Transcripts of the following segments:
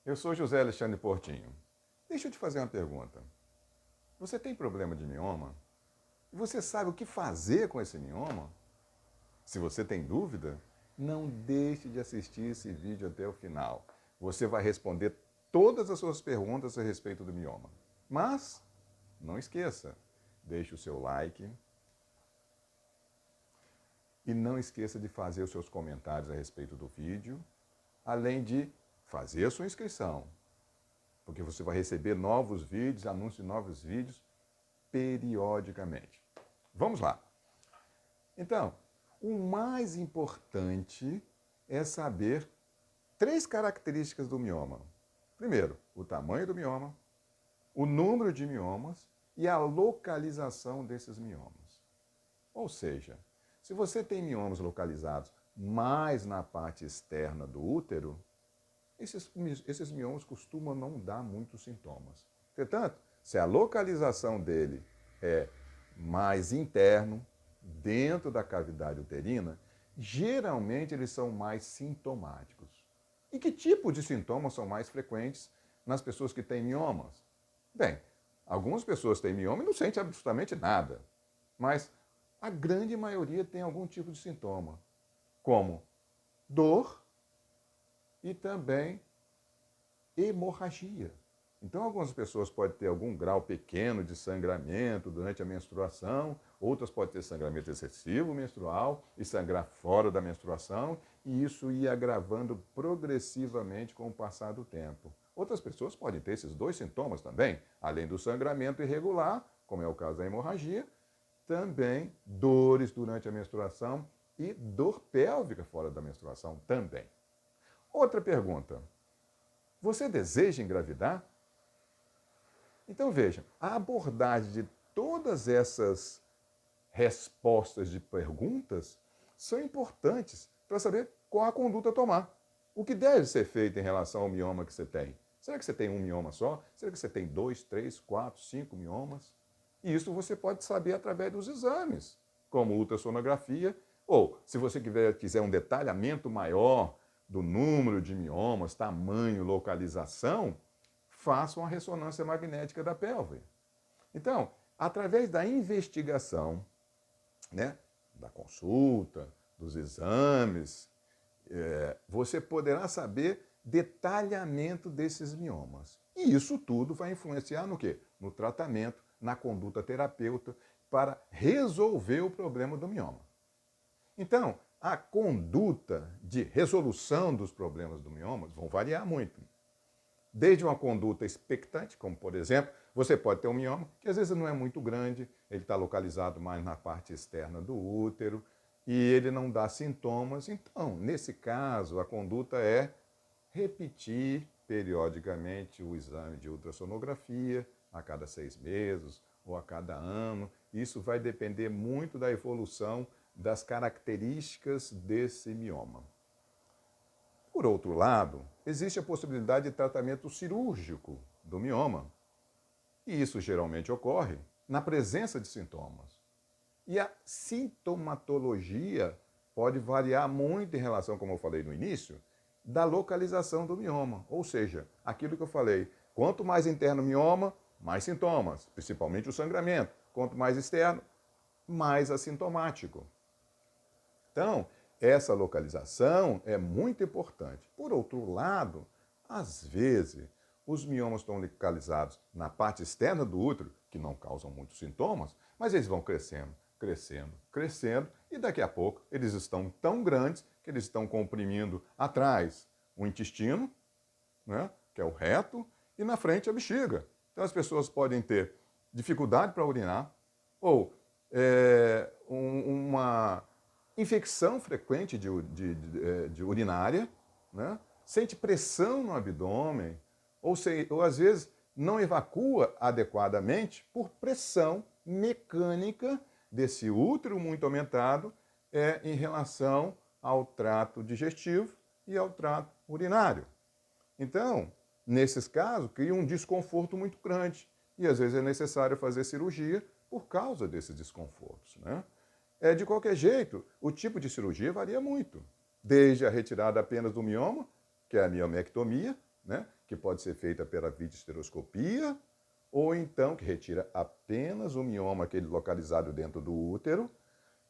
Eu sou José Alexandre Portinho. Deixa eu te fazer uma pergunta. Você tem problema de mioma? E você sabe o que fazer com esse mioma? Se você tem dúvida, não deixe de assistir esse vídeo até o final. Você vai responder todas as suas perguntas a respeito do mioma. Mas, não esqueça, deixe o seu like e não esqueça de fazer os seus comentários a respeito do vídeo, além de fazer a sua inscrição, porque você vai receber novos vídeos, anúncios de novos vídeos periodicamente. Vamos lá. Então, o mais importante é saber 3 características do mioma. Primeiro, o tamanho do mioma, o número de miomas e a localização desses miomas. Ou seja, se você tem miomas localizados mais na parte externa do útero, esses miomas costumam não dar muitos sintomas. Entretanto, se a localização dele é mais interno, dentro da cavidade uterina, geralmente eles são mais sintomáticos. E que tipo de sintomas são mais frequentes nas pessoas que têm miomas? Bem, algumas pessoas têm mioma e não sentem absolutamente nada, mas a grande maioria tem algum tipo de sintoma, como dor e também hemorragia. Então, algumas pessoas podem ter algum grau pequeno de sangramento durante a menstruação, outras podem ter sangramento excessivo menstrual e sangrar fora da menstruação, e isso ir agravando progressivamente com o passar do tempo. Outras pessoas podem ter esses 2 sintomas também, além do sangramento irregular, como é o caso da hemorragia, também dores durante a menstruação e dor pélvica fora da menstruação também. Outra pergunta: você deseja engravidar? Então veja, a abordagem de todas essas respostas de perguntas são importantes para saber qual a conduta a tomar. O que deve ser feito em relação ao mioma que você tem? Será que você tem um mioma só? Será que você tem 2, 3, 4, 5 miomas? E isso você pode saber através dos exames, como ultrassonografia, ou se você quiser um detalhamento maior do número de miomas, tamanho, localização, faça uma ressonância magnética da pelve. Então, através da investigação, né, da consulta, dos exames, você poderá saber detalhamento desses miomas. E isso tudo vai influenciar no quê? No tratamento, na conduta terapêutica, para resolver o problema do mioma. Então, a conduta de resolução dos problemas do mioma vão variar muito. Desde uma conduta expectante, como por exemplo, você pode ter um mioma que às vezes não é muito grande, ele está localizado mais na parte externa do útero e ele não dá sintomas. Então, nesse caso, a conduta é repetir periodicamente o exame de ultrassonografia a cada 6 meses ou a cada ano. Isso vai depender muito da evolução das características desse mioma. Por outro lado, existe a possibilidade de tratamento cirúrgico do mioma. E isso geralmente ocorre na presença de sintomas. E a sintomatologia pode variar muito em relação, como eu falei no início, da localização do mioma. Ou seja, aquilo que eu falei, quanto mais interno o mioma, mais sintomas, principalmente o sangramento. Quanto mais externo, mais assintomático. Então, essa localização é muito importante. Por outro lado, às vezes, os miomas estão localizados na parte externa do útero, que não causam muitos sintomas, mas eles vão crescendo, crescendo, crescendo, e daqui a pouco eles estão tão grandes que eles estão comprimindo atrás o intestino, né, que é o reto, e na frente a bexiga. Então as pessoas podem ter dificuldade para urinar, ou uma infecção frequente de urinária, né? Sente pressão no abdômen, ou às vezes não evacua adequadamente por pressão mecânica desse útero muito aumentado em relação ao trato digestivo e ao trato urinário. Então, nesses casos, cria um desconforto muito grande e às vezes é necessário fazer cirurgia por causa desses desconfortos, né? De qualquer jeito, o tipo de cirurgia varia muito. Desde a retirada apenas do mioma, que é a miomectomia, né? Que pode ser feita pela videohisteroscopia, ou então que retira apenas o mioma aquele localizado dentro do útero.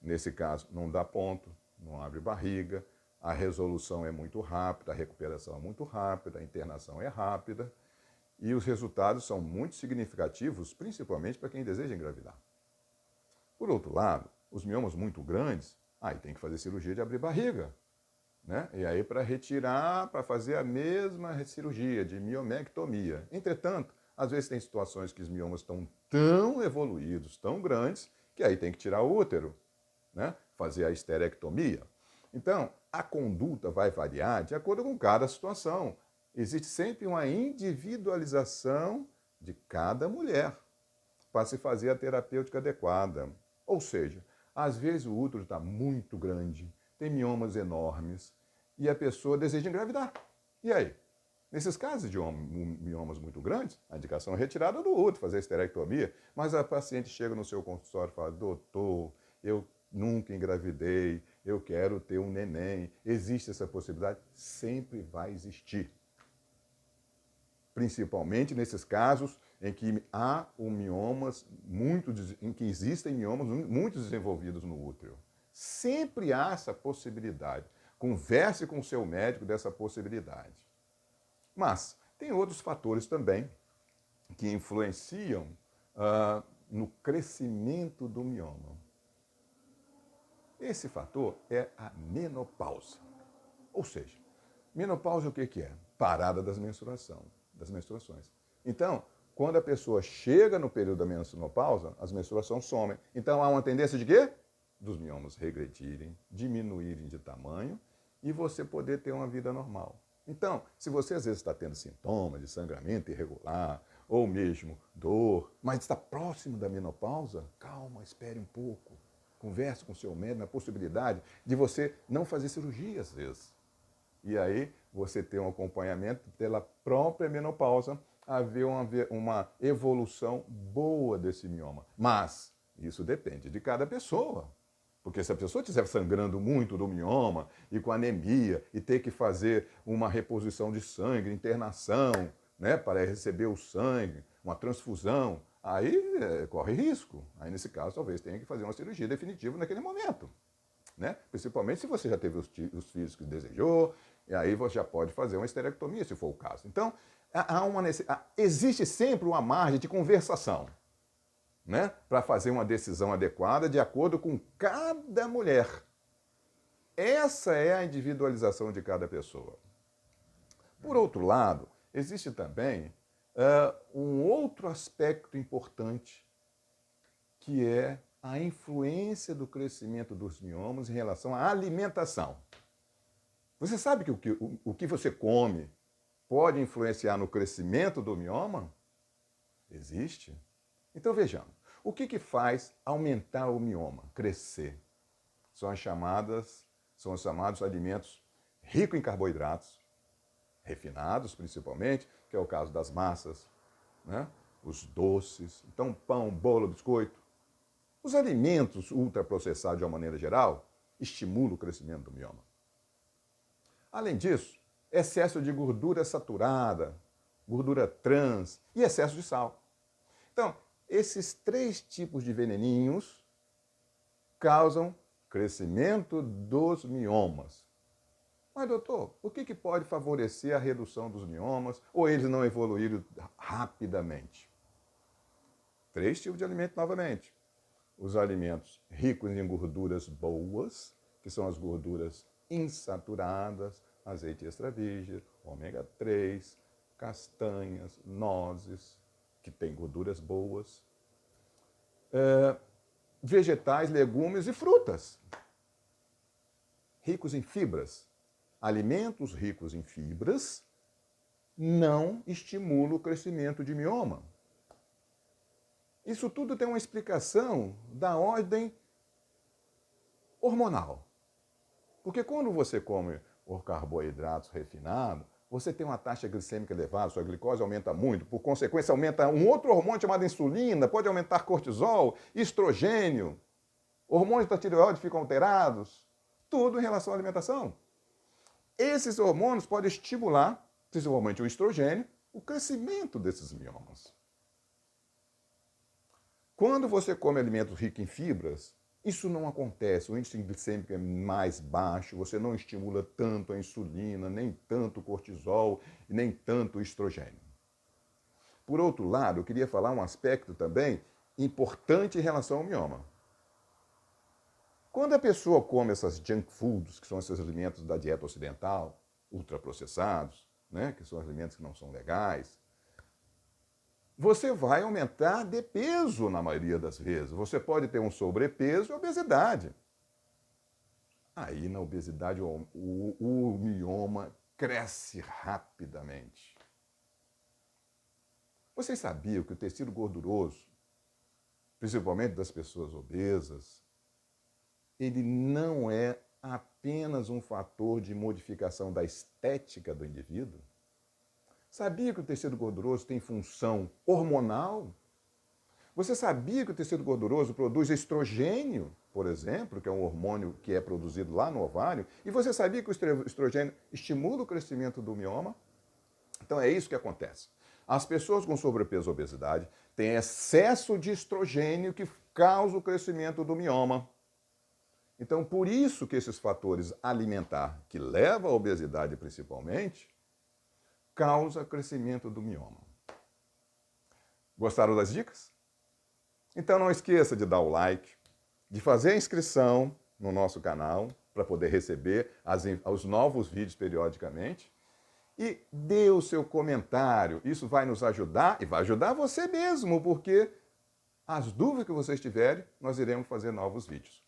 Nesse caso, não dá ponto, não abre barriga, a resolução é muito rápida, a recuperação é muito rápida, a internação é rápida, e os resultados são muito significativos, principalmente para quem deseja engravidar. Por outro lado, os miomas muito grandes, aí tem que fazer cirurgia de abrir barriga, né? E aí para retirar, para fazer a mesma cirurgia de miomectomia. Entretanto, às vezes tem situações que os miomas estão tão evoluídos, tão grandes, que aí tem que tirar o útero, né? Fazer a esterectomia. Então, a conduta vai variar de acordo com cada situação. Existe sempre uma individualização de cada mulher para se fazer a terapêutica adequada. Ou seja, às vezes o útero está muito grande, tem miomas enormes, e a pessoa deseja engravidar. E aí? Nesses casos de miomas muito grandes, a indicação é retirada do útero, fazer a esterectomia, mas a paciente chega no seu consultório e fala: doutor, eu nunca engravidei, eu quero ter um neném. Existe essa possibilidade? Sempre vai existir. Principalmente nesses casos em que há miomas em que existem miomas muito desenvolvidos no útero. Sempre há essa possibilidade. Converse com o seu médico dessa possibilidade. Mas tem outros fatores também que influenciam no crescimento do mioma. Esse fator é a menopausa. Ou seja, menopausa o que é? Parada das menstruações. Então, quando a pessoa chega no período da menopausa, as menstruações somem. Então há uma tendência de quê? Dos miomas regredirem, diminuírem de tamanho e você poder ter uma vida normal. Então, se você às vezes está tendo sintomas de sangramento irregular, ou mesmo dor, mas está próximo da menopausa, calma, espere um pouco. Converse com o seu médico na possibilidade de você não fazer cirurgia às vezes. E aí você ter um acompanhamento pela própria menopausa, haver uma evolução boa desse mioma. Mas isso depende de cada pessoa. Porque se a pessoa estiver sangrando muito do mioma e com anemia e ter que fazer uma reposição de sangue, internação, né, para receber o sangue, uma transfusão, aí corre risco. Aí nesse caso talvez tenha que fazer uma cirurgia definitiva naquele momento. Né? Principalmente se você já teve os filhos que desejou, e aí você já pode fazer uma esterectomia, se for o caso. Então, existe sempre uma margem de conversação, né? Para fazer uma decisão adequada de acordo com cada mulher. Essa é a individualização de cada pessoa. Por outro lado, existe também um outro aspecto importante, que é a influência do crescimento dos miomas em relação à alimentação. Você sabe que o que você come pode influenciar no crescimento do mioma? Existe. Então vejamos, o que faz aumentar o mioma, crescer? São os chamados alimentos ricos em carboidratos, refinados principalmente, que é o caso das massas, né? Os doces, então pão, bolo, biscoito. Os alimentos ultraprocessados, de uma maneira geral, estimulam o crescimento do mioma. Além disso, excesso de gordura saturada, gordura trans e excesso de sal. Então, esses 3 tipos de veneninhos causam crescimento dos miomas. Mas, doutor, o que pode favorecer a redução dos miomas ou eles não evoluírem rapidamente? 3 tipos de alimento novamente. Os alimentos ricos em gorduras boas, que são as gorduras insaturadas, azeite extra virgem, ômega 3, castanhas, nozes, que têm gorduras boas, vegetais, legumes e frutas, ricos em fibras. Alimentos ricos em fibras não estimulam o crescimento de mioma. Isso tudo tem uma explicação da ordem hormonal. Porque quando você come os carboidratos refinados, você tem uma taxa glicêmica elevada, sua glicose aumenta muito, por consequência aumenta um outro hormônio chamado insulina, pode aumentar cortisol, estrogênio, hormônios da tireoide ficam alterados, tudo em relação à alimentação. Esses hormônios podem estimular principalmente o estrogênio, o crescimento desses miomas. Quando você come alimentos ricos em fibras, isso não acontece, o índice glicêmico é mais baixo, você não estimula tanto a insulina, nem tanto o cortisol, nem tanto o estrogênio. Por outro lado, eu queria falar um aspecto também importante em relação ao mioma. Quando a pessoa come essas junk foods, que são esses alimentos da dieta ocidental, ultraprocessados, né, que são alimentos que não são legais, você vai aumentar de peso na maioria das vezes. Você pode ter um sobrepeso e obesidade. Aí na obesidade o mioma cresce rapidamente. Vocês sabiam que o tecido gorduroso, principalmente das pessoas obesas, ele não é apenas um fator de modificação da estética do indivíduo? Sabia que o tecido gorduroso tem função hormonal? Você sabia que o tecido gorduroso produz estrogênio, por exemplo, que é um hormônio que é produzido lá no ovário? E você sabia que o estrogênio estimula o crescimento do mioma? Então é isso que acontece. As pessoas com sobrepeso e obesidade têm excesso de estrogênio que causa o crescimento do mioma. Então, por isso que esses fatores alimentares, que levam à obesidade principalmente, causa crescimento do mioma. Gostaram das dicas? Então não esqueça de dar o like, de fazer a inscrição no nosso canal para poder receber os novos vídeos periodicamente e dê o seu comentário. Isso vai nos ajudar e vai ajudar você mesmo, porque as dúvidas que vocês tiverem, nós iremos fazer novos vídeos.